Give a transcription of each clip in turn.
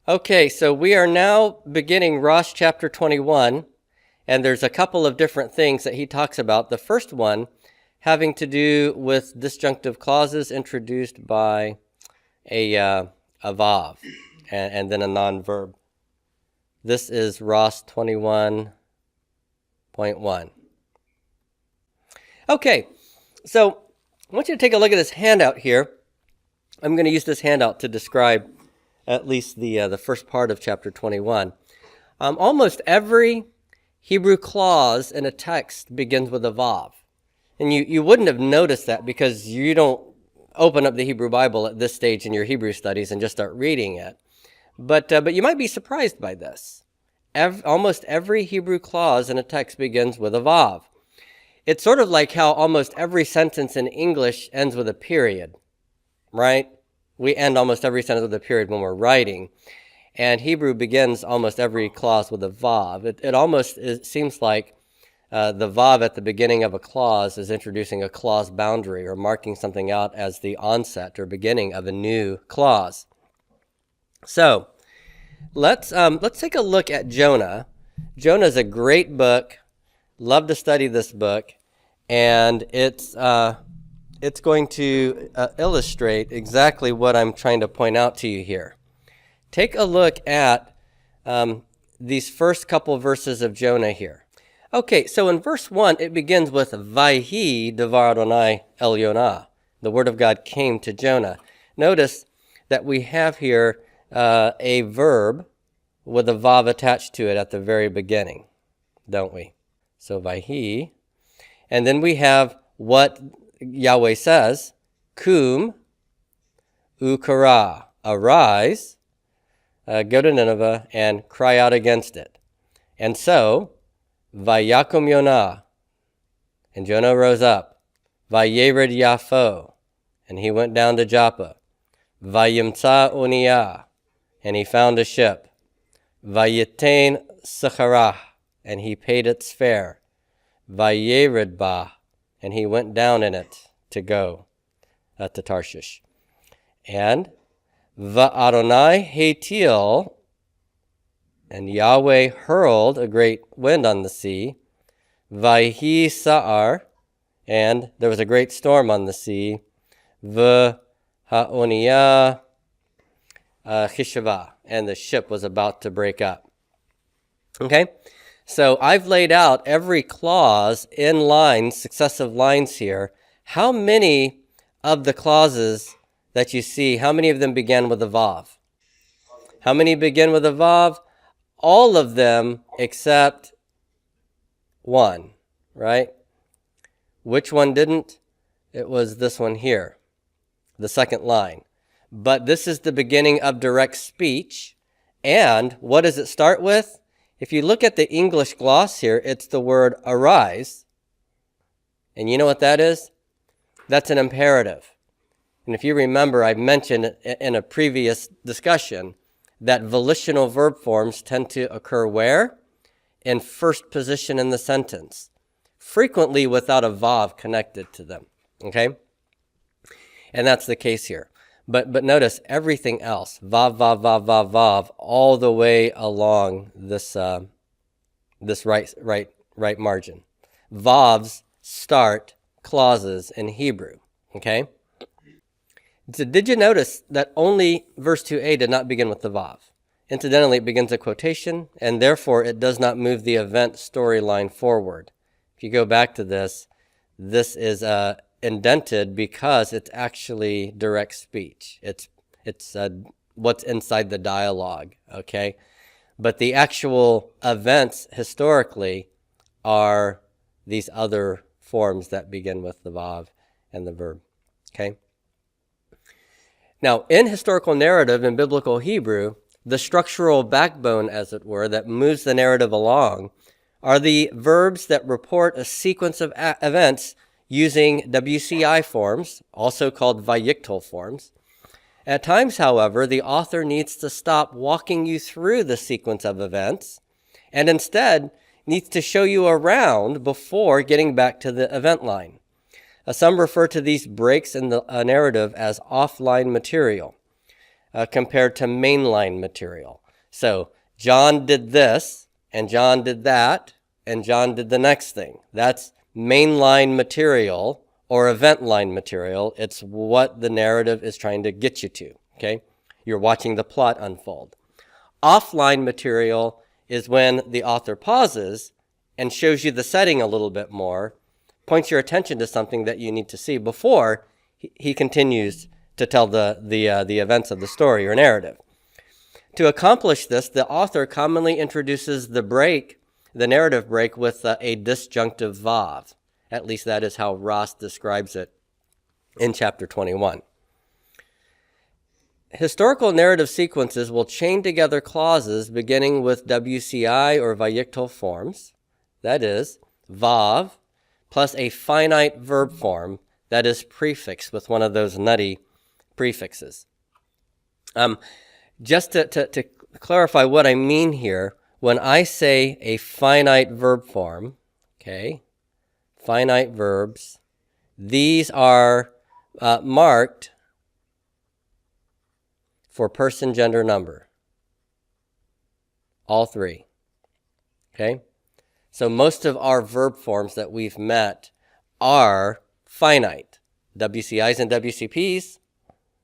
Okay, so we are now beginning Rosh chapter 21, and there's a couple of different things that he talks about. The first one having to do with disjunctive clauses introduced by a vav and then a non-verb. This is Rosh 21.1. Okay, so I want you to take a look at this handout here. I'm going to use this handout to describe at least the first part of chapter 21. Almost every Hebrew clause in a text begins with a vav. And you wouldn't have noticed that because you don't open up the Hebrew Bible at this stage in your Hebrew studies and just start reading it. But you might be surprised by this. Almost every Hebrew clause in a text begins with a vav. It's sort of like how almost every sentence in English ends with a period, right? We end almost every sentence with a period when we're writing. And Hebrew begins almost every clause with a vav. It seems like the vav at the beginning of a clause is introducing a clause boundary or marking something out as the onset or beginning of a new clause. So let's take a look at Jonah. Jonah is a great book. Love to study this book, and it's going to illustrate exactly what I'm trying to point out to you here. Take a look at these first couple verses of Jonah here. Okay, so in verse 1, it begins with Vayhi devar Adonai el Yonah. The word of God came to Jonah. Notice that we have here a verb with a vav attached to it at the very beginning, don't we? So Vayhi. And then we have what Yahweh says, Kum ukara, arise, go to Nineveh and cry out against it. And so, Vayakum Yonah, and Jonah rose up. Vayered Yafo, and he went down to Joppa. Vayimtza Oniyah, and he found a ship. Vayitain Sacharah, and he paid its fare. Vayered Bah, and he went down in it to go to Tarshish. And Va'adonai Hatil, and Yahweh hurled a great wind on the sea. Vayhi Sa'ar, and there was a great storm on the sea. V'ha'oniyah Chishava, and the ship was about to break up. Okay? So I've laid out every clause in lines, successive lines here. How many of the clauses that you see, how many of them begin with a vav? How many begin with a vav? All of them except one, right? Which one didn't? It was this one here, the second line. But this is the beginning of direct speech. And what does it start with? If you look at the English gloss here, it's the word arise. And you know what that is? That's an imperative. And if you remember, I mentioned in a previous discussion that volitional verb forms tend to occur where? In first position in the sentence, frequently without a vav connected to them, okay? And that's the case here. But notice everything else, vav, vav, vav, vav, vav, all the way along this right margin. Vavs start clauses in Hebrew, okay? So did you notice that only verse 2a did not begin with the vav? Incidentally, it begins a quotation, and therefore it does not move the event storyline forward. If you go back to this is indented because it's actually direct speech. It's what's inside the dialogue, okay? But the actual events historically are these other forms that begin with the vav and the verb, okay? Now, in historical narrative in biblical Hebrew, the structural backbone, as it were, that moves the narrative along are the verbs that report a sequence of events using WCI forms, also called Vayiktal forms. At times, however, the author needs to stop walking you through the sequence of events and instead needs to show you around before getting back to the event line. Some refer to these breaks in the narrative as offline material. compared to mainline material. So John did this, and John did that, and John did the next thing. That's mainline material or event line material. It's what the narrative is trying to get you to, okay? You're watching the plot unfold. Offline material is when the author pauses and shows you the setting a little bit more, points your attention to something that you need to see before he continues to tell the events of the story or narrative. To accomplish this, the author commonly introduces the narrative break with a disjunctive vav. At least that is how Ross describes it in chapter 21. Historical narrative sequences will chain together clauses beginning with WCI or Vayiktal forms, that is, vav, plus a finite verb form that is prefixed with one of those nutty prefixes. Just to clarify what I mean here, when I say a finite verb form, okay, finite verbs, these are marked for person, gender, number. All three. Okay? So most of our verb forms that we've met are finite. WCIs and WCPs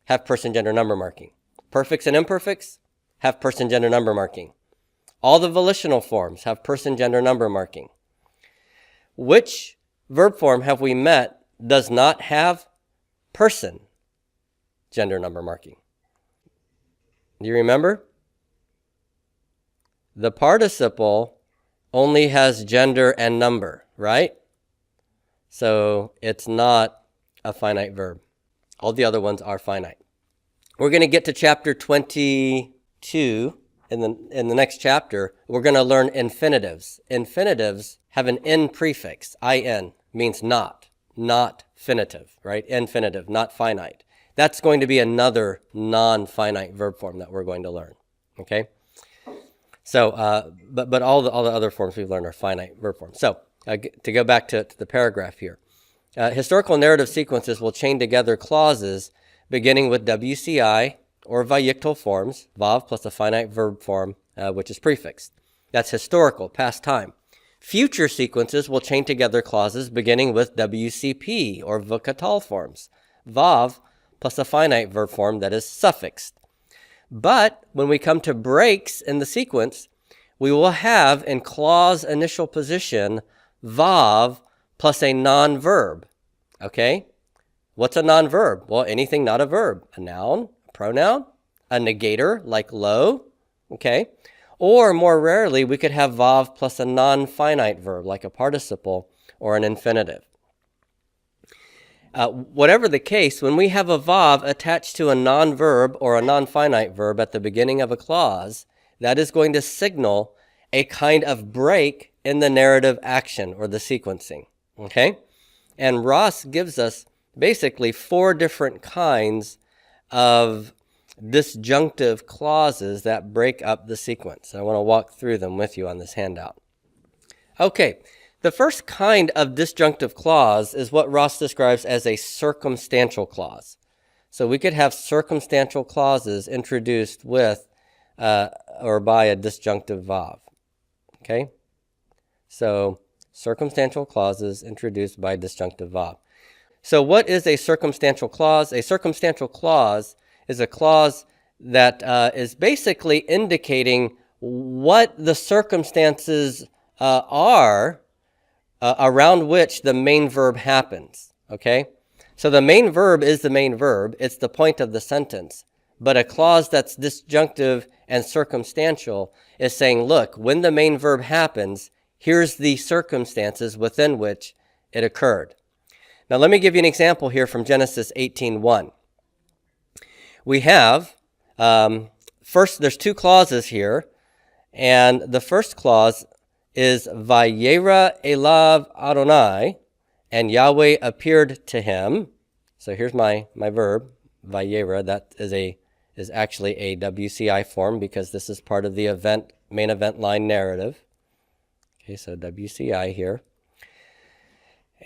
have person, gender, number marking. Perfects and imperfects have person, gender, number marking. All the volitional forms have person, gender, number marking. Which verb form have we met does not have person, gender, number marking? Do you remember? The participle only has gender and number, right? So it's not a finite verb. All the other ones are finite. We're going to get to chapter 22 in the next chapter. We're going to learn infinitives. Infinitives have an in prefix. In means not finitive, right? Infinitive, not finite. That's going to be another non-finite verb form that we're going to learn, okay? So, but all the other forms we've learned are finite verb forms. So, to go back to the paragraph here, historical narrative sequences will chain together clauses beginning with WCI or Vayiktal forms, vav plus a finite verb form, which is prefixed. That's historical, past time. Future sequences will chain together clauses beginning with WCP or Vocatal forms, vav plus a finite verb form that is suffixed. But when we come to breaks in the sequence, we will have in clause initial position vav plus a non-verb. Okay? What's a non-verb? Well, anything not a verb. A noun, a pronoun, a negator like lo. Okay? Or more rarely, we could have vav plus a non-finite verb like a participle or an infinitive. Whatever the case, when we have a vav attached to a non-verb or a non-finite verb at the beginning of a clause, that is going to signal a kind of break in the narrative action or the sequencing, okay? And Ross gives us basically 4 different kinds of disjunctive clauses that break up the sequence. I want to walk through them with you on this handout. Okay. The first kind of disjunctive clause is what Ross describes as a circumstantial clause. So we could have circumstantial clauses introduced with or by a disjunctive vav. Okay? So circumstantial clauses introduced by disjunctive vav. So what is a circumstantial clause? A circumstantial clause is a clause that is basically indicating what the circumstances are around which the main verb happens, okay? So the main verb is the main verb. It's the point of the sentence. But a clause that's disjunctive and circumstantial is saying, look, when the main verb happens, here's the circumstances within which it occurred. Now let me give you an example here from Genesis 18:1. We have, first, there's 2 clauses here, and the first clause is Vayera Elav Adonai, and Yahweh appeared to him. So here's my verb, Vayera. That is actually a WCI form because this is part of the main event line narrative. Okay, so WCI here.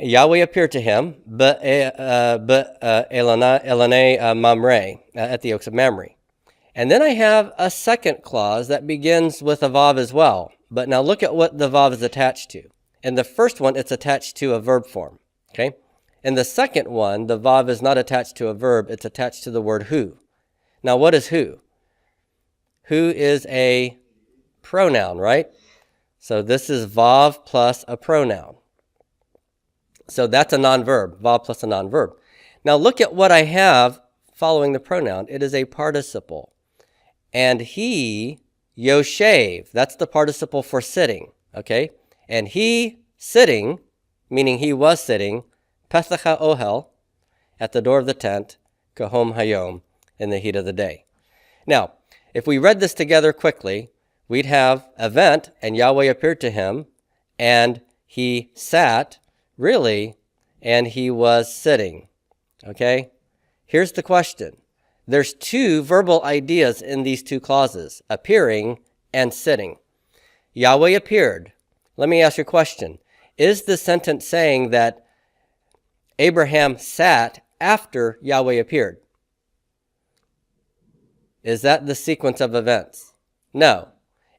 Yahweh appeared to him, but Elane Mamre, at the oaks of Mamre. And then I have a second clause that begins with a vav as well. But now look at what the vav is attached to. In the first one, it's attached to a verb form, okay? In the second one, the vav is not attached to a verb, it's attached to the word who. Now, what is who? Who is a pronoun, right? So this is vav plus a pronoun. So that's a non-verb, vav plus a non-verb. Now look at what I have following the pronoun. It is a participle. And he, yoshev, that's the participle for sitting, okay? And he sitting, meaning he was sitting, Petach ohel, at the door of the tent, kahom hayom, in the heat of the day. Now, if we read this together quickly, we'd have event, and Yahweh appeared to him, and he sat, really, and he was sitting, okay? Here's the question. There's two verbal ideas in these two clauses, appearing and sitting. Yahweh appeared. Let me ask you a question. Is the sentence saying that Abraham sat after Yahweh appeared? Is that the sequence of events? No.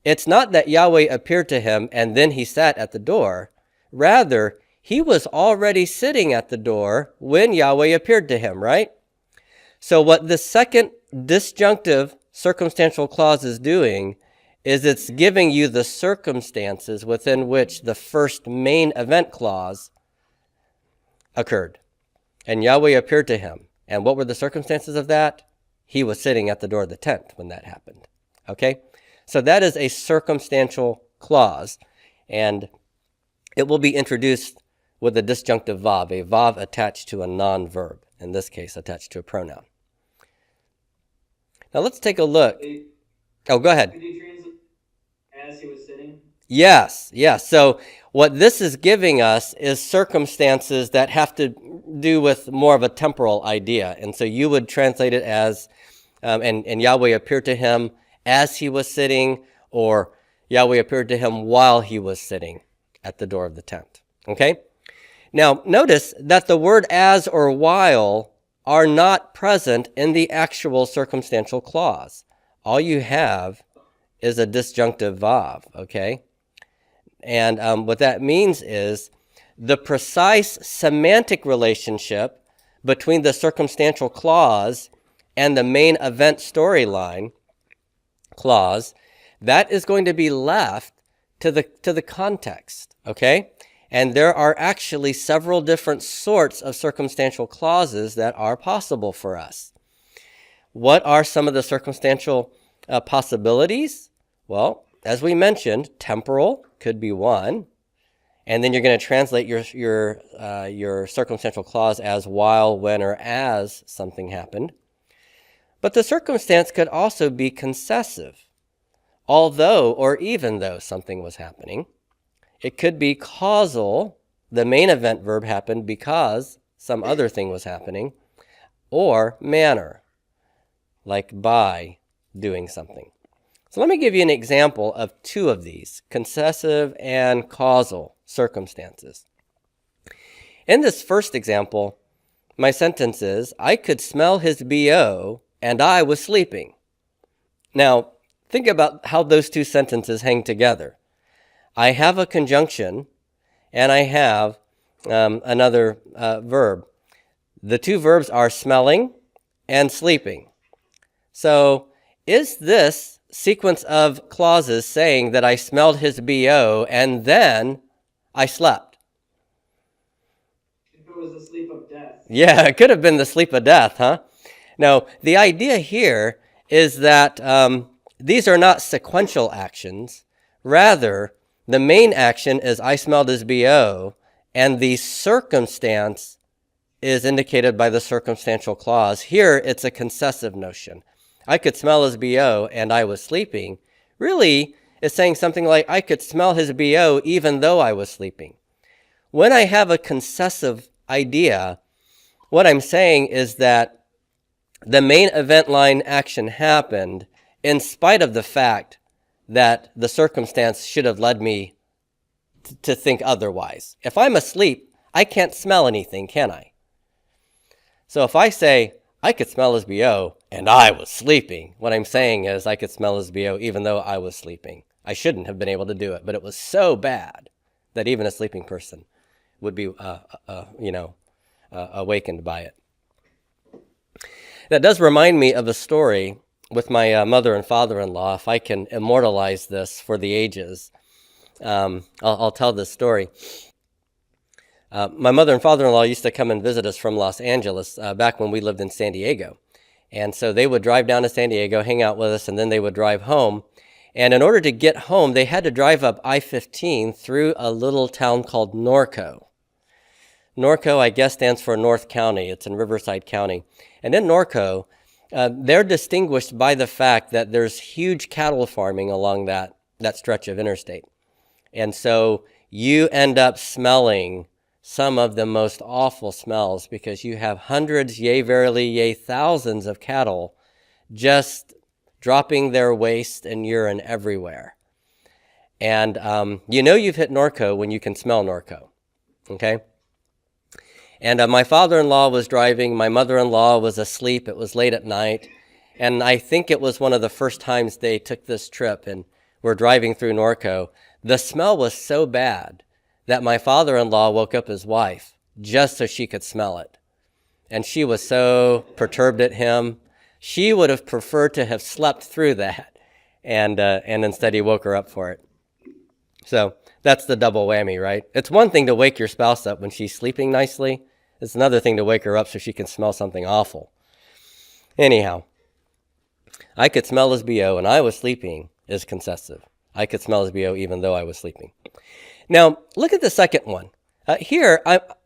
It's not that Yahweh appeared to him and then he sat at the door. Rather, he was already sitting at the door when Yahweh appeared to him, right? So what the second disjunctive circumstantial clause is doing is it's giving you the circumstances within which the first main event clause occurred. And Yahweh appeared to him. And what were the circumstances of that? He was sitting at the door of the tent when that happened. Okay? So that is a circumstantial clause. And it will be introduced with a disjunctive vav, a vav attached to a non-verb, in this case attached to a pronoun. Now let's take a look. Oh, go ahead. Could you translate as he was sitting? Yes. So what this is giving us is circumstances that have to do with more of a temporal idea. And so you would translate it as, and Yahweh appeared to him as he was sitting, or Yahweh appeared to him while he was sitting at the door of the tent. Okay? Now, notice that the word as or while are not present in the actual circumstantial clause. All you have is a disjunctive vav, okay? And what that means is the precise semantic relationship between the circumstantial clause and the main event storyline clause, that is going to be left to the context, okay? And there are actually several different sorts of circumstantial clauses that are possible for us. What are some of the circumstantial possibilities? Well, as we mentioned, temporal could be one. And then you're going to translate your circumstantial clause as while, when, or as something happened. But the circumstance could also be concessive. Although or even though something was happening. It could be causal. The main event verb happened because some other thing was happening. Or manner, like by doing something. So let me give you an example of two of these, concessive and causal circumstances. In this first example, my sentence is, I could smell his BO and I was sleeping. Now, think about how those two sentences hang together. I have a conjunction and I have another verb. The two verbs are smelling and sleeping. So is this sequence of clauses saying that I smelled his BO and then I slept? If it was the sleep of death. Yeah, it could have been the sleep of death, huh? Now, the idea here is that these are not sequential actions. Rather, the main action is I smelled his BO, and the circumstance is indicated by the circumstantial clause. Here, it's a concessive notion. I could smell his BO and I was sleeping. Really, it's saying something like, I could smell his BO even though I was sleeping. When I have a concessive idea, what I'm saying is that the main event line action happened in spite of the fact that the circumstance should have led me to think otherwise. If I'm asleep, I can't smell anything, can I? So if I say, I could smell his BO and I was sleeping. What I'm saying is I could smell his BO even though I was sleeping. I shouldn't have been able to do it, but it was so bad that even a sleeping person would be, awakened by it. That does remind me of a story with my mother and father-in-law. If I can immortalize this for the ages, I'll tell this story. My mother and father-in-law used to come and visit us from Los Angeles back when we lived in San Diego. And so they would drive down to San Diego, hang out with us, and then they would drive home. And in order to get home, they had to drive up I-15 through a little town called Norco. Norco, I guess, stands for North County. It's in Riverside County. And in Norco, they're distinguished by the fact that there's huge cattle farming along that stretch of interstate. And so you end up smelling some of the most awful smells because you have hundreds, yea, verily, yea, thousands of cattle just dropping their waste and urine everywhere. And you've hit Norco when you can smell Norco, okay? And my father-in-law was driving. My mother-in-law was asleep. It was late at night. And I think it was one of the first times they took this trip and were driving through Norco. The smell was so bad that my father-in-law woke up his wife just so she could smell it. And she was so perturbed at him. She would have preferred to have slept through that. And instead he woke her up for it. So that's the double whammy, right? It's one thing to wake your spouse up when she's sleeping nicely. It's another thing to wake her up so she can smell something awful. Anyhow, I could smell his BO and I was sleeping is concessive. I could smell his BO even though I was sleeping. Now, look at the second one. Here,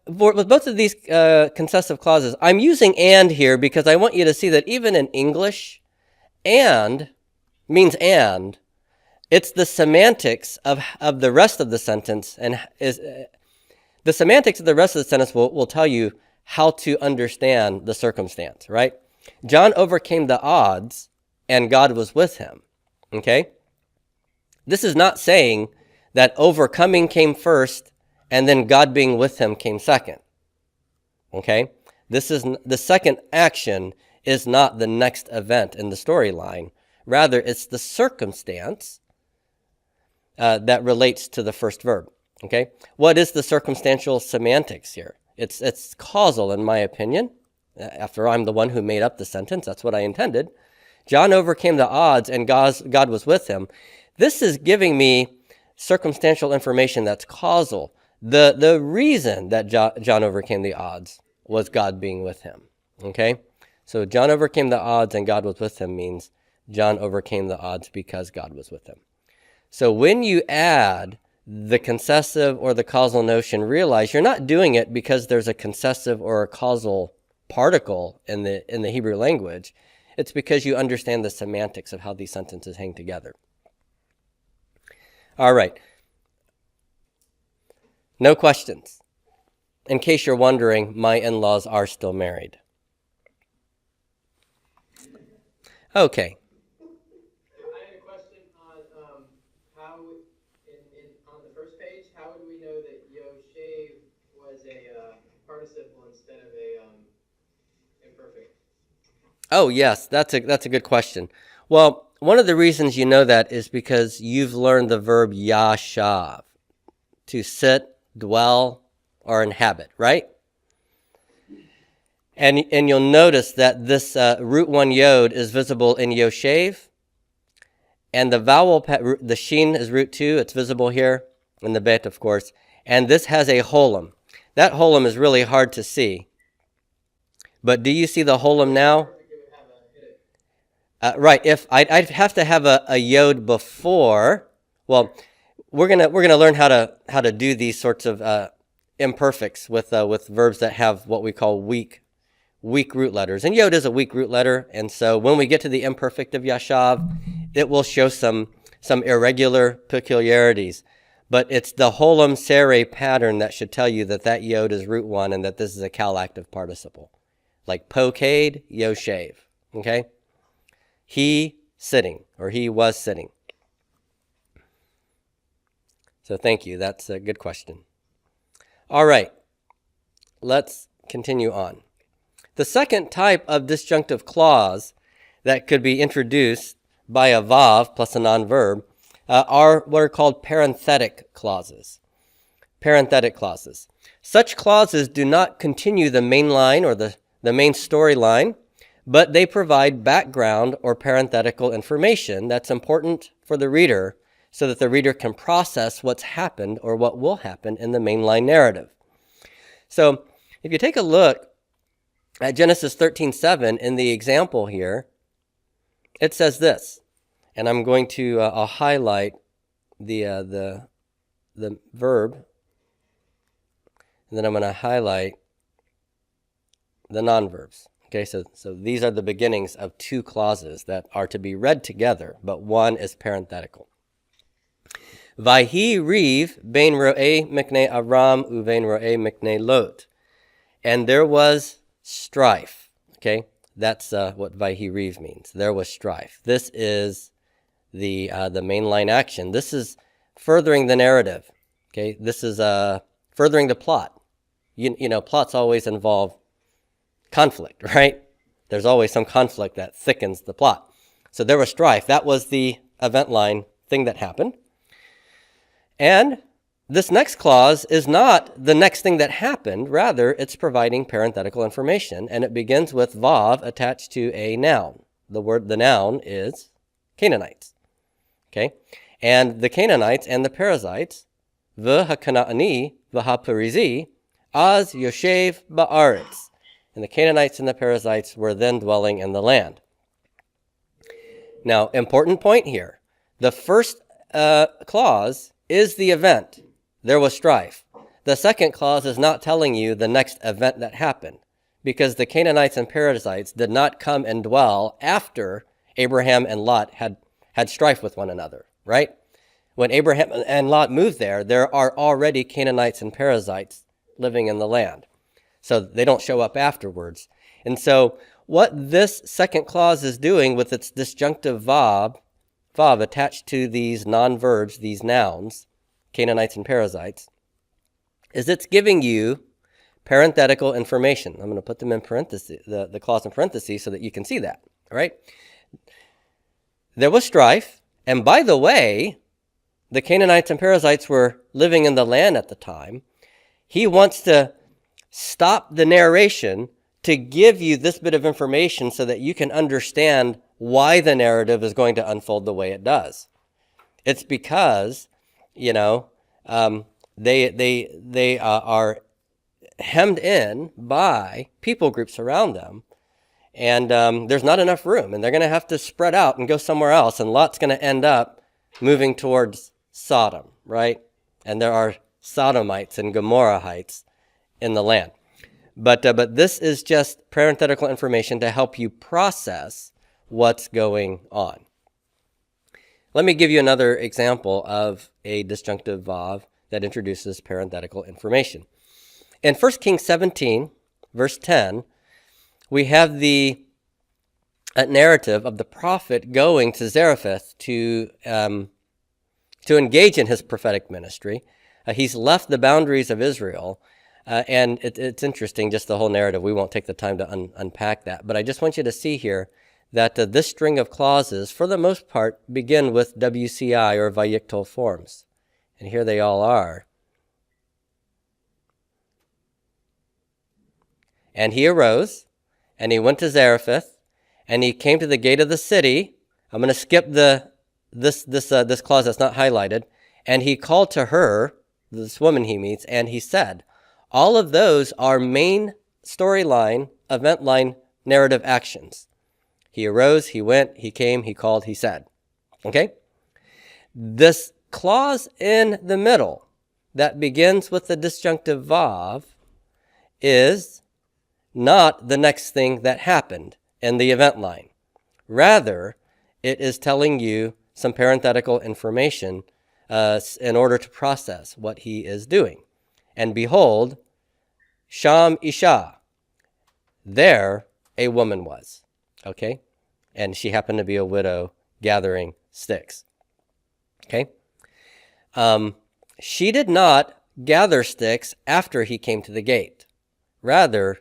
with both of these concessive clauses, I'm using and here because I want you to see that even in English, and means and. It's the semantics of the rest of the sentence, and the semantics of the rest of the sentence will tell you how to understand the circumstance, right? John overcame the odds, and God was with him, okay? This is not saying that overcoming came first, and then God being with him came second, okay? This is the second action is not the next event in the storyline. Rather, it's the circumstance that relates to the first verb, okay? What is the circumstantial semantics here? It's causal, in my opinion. After I'm the one who made up the sentence, that's what I intended. John overcame the odds, and God was with him. This is giving me circumstantial information that's causal. The reason that John overcame the odds was God being with him, okay? So John overcame the odds, and God was with him means John overcame the odds because God was with him. So when you add the concessive or the causal notion, realize you're not doing it because there's a concessive or a causal particle in the Hebrew language. It's because you understand the semantics of how these sentences hang together. All right. No questions. In case you're wondering, my in-laws are still married. Okay. Participle instead of a imperfect? Oh, yes, that's a good question. Well, one of the reasons you know that is because you've learned the verb yashav, to sit, dwell, or inhabit, right? And you'll notice that this root 1 yod is visible in yoshev, and the vowel, the shin is root 2, it's visible here, and the bet, of course, and this has a holum. That holum is really hard to see. But do you see the holum now? Right. If I'd have to have a yod before. Well, we're gonna learn how to do these sorts of imperfects with verbs that have what we call weak root letters. And yod is a weak root letter, and so when we get to the imperfect of yashav, it will show some irregular peculiarities. But it's the holum sere pattern that should tell you that yod is root 1 and that this is a calactive participle. Like pokad, yoshev, okay? He sitting, or he was sitting. So thank you, that's a good question. All right, let's continue on. The second type of disjunctive clause that could be introduced by a vav plus a non-verb are what are called parenthetic clauses. Parenthetic clauses. Such clauses do not continue the main line or the main storyline, but they provide background or parenthetical information that's important for the reader so that the reader can process what's happened or what will happen in the mainline narrative. So if you take a look at Genesis 13:7 in the example here, it says this, and I'm going to I'll highlight the verb, and then I'm going to highlight the non-verbs. Okay, so these are the beginnings of two clauses that are to be read together, but one is parenthetical. Vayhi riv bein ro'eh miknei Avram uvein ro'eh miknei Lot. And there was strife. Okay, that's what Vayhi riv means. There was strife. This is the mainline action. This is furthering the narrative. Okay, this is furthering the plot. You know, plots always involve conflict, right? There's always some conflict that thickens the plot. So there was strife. That was the event line thing that happened. And this next clause is not the next thing that happened. Rather, it's providing parenthetical information, and it begins with vav attached to a noun. The noun is Canaanites. Okay? And the Canaanites and the Perizzites, v'ha-Kanaani v'ha-Perizi, az yoshev ba'aretz. And the Canaanites and the Perizzites were then dwelling in the land. Now, important point here. The first clause is the event. There was strife. The second clause is not telling you the next event that happened, because the Canaanites and Perizzites did not come and dwell after Abraham and Lot had strife with one another, right? When Abraham and Lot moved there, there are already Canaanites and Perizzites living in the land. So they don't show up afterwards. And so what this second clause is doing with its disjunctive vav attached to these non-verbs, these nouns, Canaanites and Perizzites, is it's giving you parenthetical information. I'm going to put them in parentheses, the clause in parentheses so that you can see that, all right? There was strife, and by the way, the Canaanites and Perizzites were living in the land at the time. He wants to stop the narration to give you this bit of information so that you can understand why the narrative is going to unfold the way it does. It's because, you know, they are hemmed in by people groups around them, and there's not enough room, and they're going to have to spread out and go somewhere else, and Lot's going to end up moving towards Sodom, right? And there are Sodomites and Gomorrahites in the land. But this is just parenthetical information to help you process what's going on. Let me give you another example of a disjunctive vav that introduces parenthetical information. In 1 Kings 17, verse 10, we have the narrative of the prophet going to Zarephath to engage in his prophetic ministry. He's left the boundaries of Israel. And it's interesting, just the whole narrative. We won't take the time to unpack that. But I just want you to see here that this string of clauses, for the most part, begin with WCI or Vayiktal forms. And here they all are. And he arose, and he went to Zarephath, and he came to the gate of the city. I'm going to skip this clause that's not highlighted. And he called to her, this woman he meets, and he said, all of those are main storyline, event line, narrative actions. He arose, he went, he came, he called, he said. Okay? This clause in the middle that begins with the disjunctive vav is not the next thing that happened in the event line. Rather, it is telling you some parenthetical information in order to process what he is doing. And behold, Sham Isha, there a woman was, okay? And she happened to be a widow gathering sticks, okay? She did not gather sticks after he came to the gate. Rather,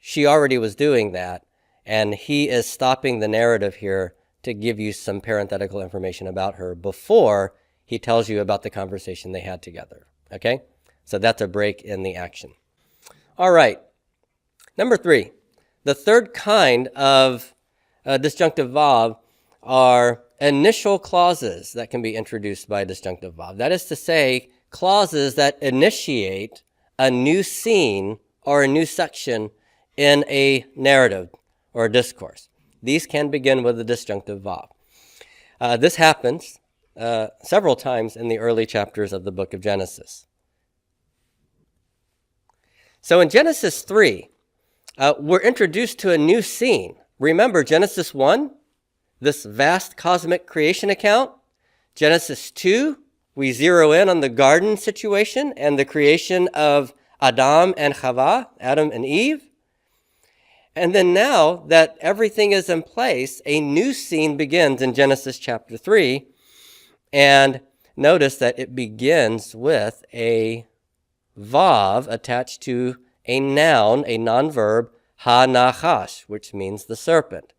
she already was doing that, and he is stopping the narrative here to give you some parenthetical information about her before he tells you about the conversation they had together. Okay? So that's a break in the action. All right. Number 3. The third kind of disjunctive vav are initial clauses that can be introduced by a disjunctive vav. That is to say, clauses that initiate a new scene or a new section in a narrative or a discourse. These can begin with a disjunctive vav. This happens several times in the early chapters of the book of Genesis. So in Genesis 3, we're introduced to a new scene. Remember Genesis 1, this vast cosmic creation account. Genesis 2, we zero in on the garden situation and the creation of Adam and Chava, Adam and Eve. And then now that everything is in place, a new scene begins in Genesis chapter 3. And notice that it begins with a vav attached to a noun, a non-verb, ha-nachash, which means the serpent.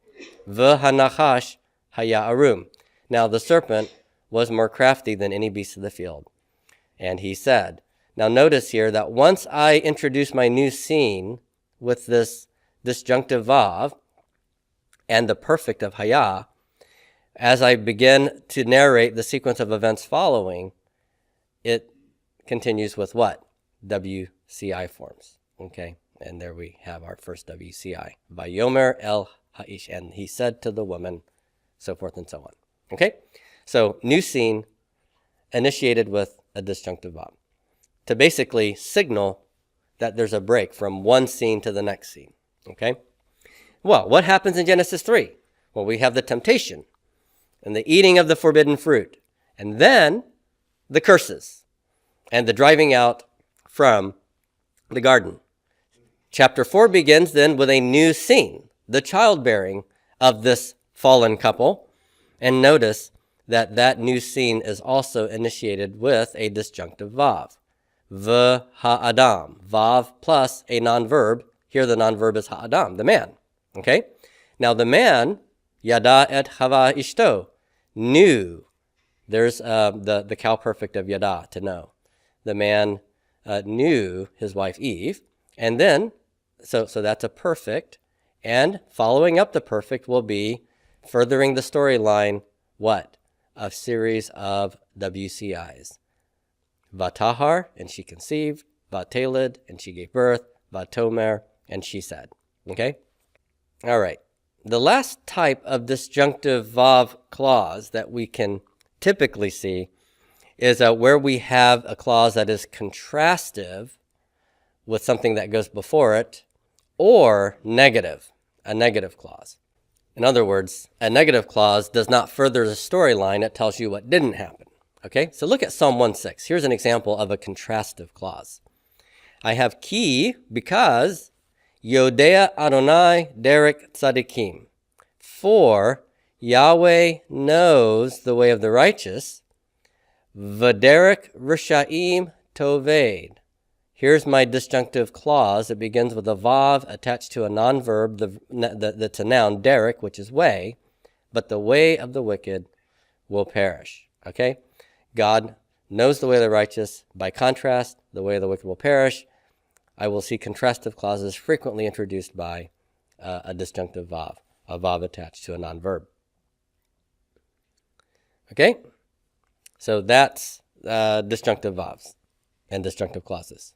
V'ha-nachash haya-arum. Now the serpent was more crafty than any beast of the field. And he said, now notice here that once I introduce my new scene with this disjunctive vav and the perfect of haya, as I begin to narrate the sequence of events following, it continues with what? WCI forms. Okay, and there we have our first WCI. Vayomer el ha'ish, and he said to the woman, so forth and so on. Okay, so new scene initiated with a disjunctive vav to basically signal that there's a break from one scene to the next scene. Okay, well, what happens in Genesis 3? Well, we have the temptation and the eating of the forbidden fruit, and then the curses and the driving out from the garden. Chapter 4 begins then with a new scene, the childbearing of this fallen couple. And notice that that new scene is also initiated with a disjunctive vav. V'ha-adam, vav plus a non-verb. Here the non-verb is ha-adam, the man. Okay? Now the man, yada et chava ishto, knew. There's the cow perfect of yada, to know. The man knew his wife Eve. And then, so that's a perfect. And following up the perfect will be furthering the storyline, what? A series of WCIs. Vatahar, and she conceived. Vatelid, and she gave birth. Vatomer, and she said. Okay? All right. The last type of disjunctive vav clause that we can typically see is where we have a clause that is contrastive with something that goes before it, or negative, a negative clause. In other words, a negative clause does not further the storyline, it tells you what didn't happen. Okay, so look at Psalm 1:6. Here's an example of a contrastive clause. I have ki, because Yodea Adonai Derek Tzadikim. For Yahweh knows the way of the righteous, V'derek Rishaim Toved. Here's my disjunctive clause. It begins with a vav attached to a non-verb that's a noun, derek, which is way, but the way of the wicked will perish. Okay? God knows the way of the righteous. By contrast, the way of the wicked will perish. I will see contrastive clauses frequently introduced by a disjunctive vav, a vav attached to a non-verb. Okay? So that's disjunctive vavs and disjunctive clauses.